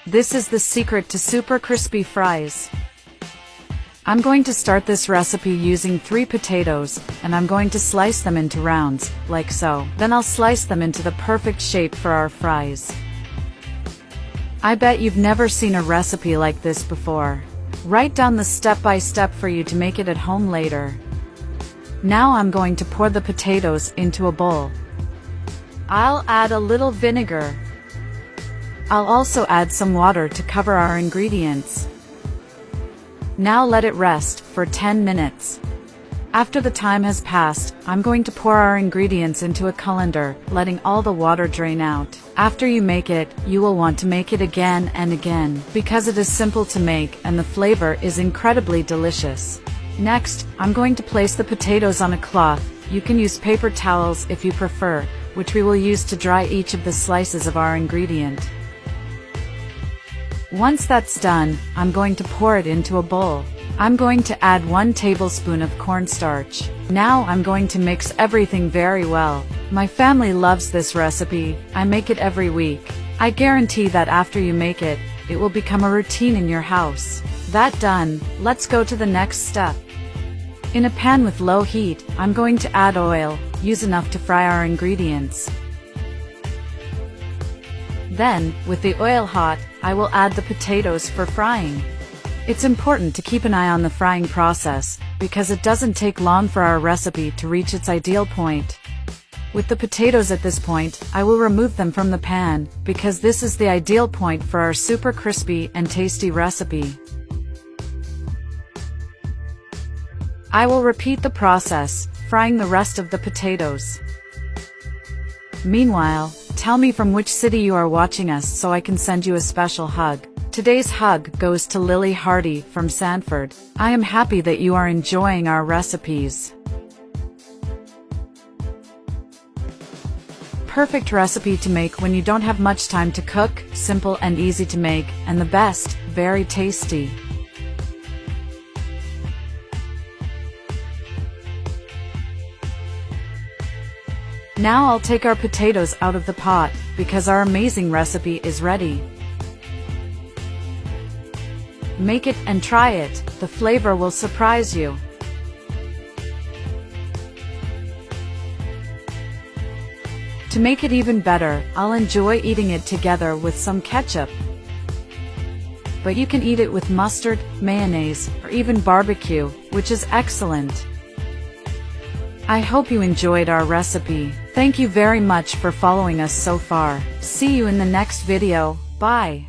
This is the secret to super crispy fries. I'm going to start this recipe using 3 potatoes, and I'm going to slice them into rounds, like so. Then I'll slice them into the perfect shape for our fries. I bet you've never seen a recipe like this before. Write down the step-by-step for you to make it at home later. Now I'm going to pour the potatoes into a bowl. I'll add a little vinegar. I'll also add some water to cover our ingredients. Now let it rest for 10 minutes. After the time has passed, I'm going to pour our ingredients into a colander, letting all the water drain out. After you make it, you will want to make it again and again, because it is simple to make and the flavor is incredibly delicious. Next, I'm going to place the potatoes on a cloth. You can use paper towels if you prefer, which we will use to dry each of the slices of our ingredient. Once that's done, I'm going to pour it into a bowl. I'm going to add 1 tablespoon of cornstarch. Now I'm going to mix everything very well. My family loves this recipe. I make it every week. I guarantee that after you make it, it will become a routine in your house. That done, let's go to the next step. In a pan with low heat, I'm going to add oil. Use enough to fry our ingredients. Then, with the oil hot, I will add the potatoes for frying. It's important to keep an eye on the frying process, because it doesn't take long for our recipe to reach its ideal point. With the potatoes at this point, I will remove them from the pan, because this is the ideal point for our super crispy and tasty recipe. I will repeat the process, frying the rest of the potatoes. Meanwhile, tell me from which city you are watching us so I can send you a special hug. Today's hug goes to Lily Hardy from Sanford. I am happy that you are enjoying our recipes. Perfect recipe to make when you don't have much time to cook, simple and easy to make, and the best, very tasty. Now I'll take our potatoes out of the pot, because our amazing recipe is ready. Make it and try it, the flavor will surprise you. To make it even better, I'll enjoy eating it together with some ketchup. But you can eat it with mustard, mayonnaise, or even barbecue, which is excellent. I hope you enjoyed our recipe. Thank you very much for following us so far. See you in the next video. Bye.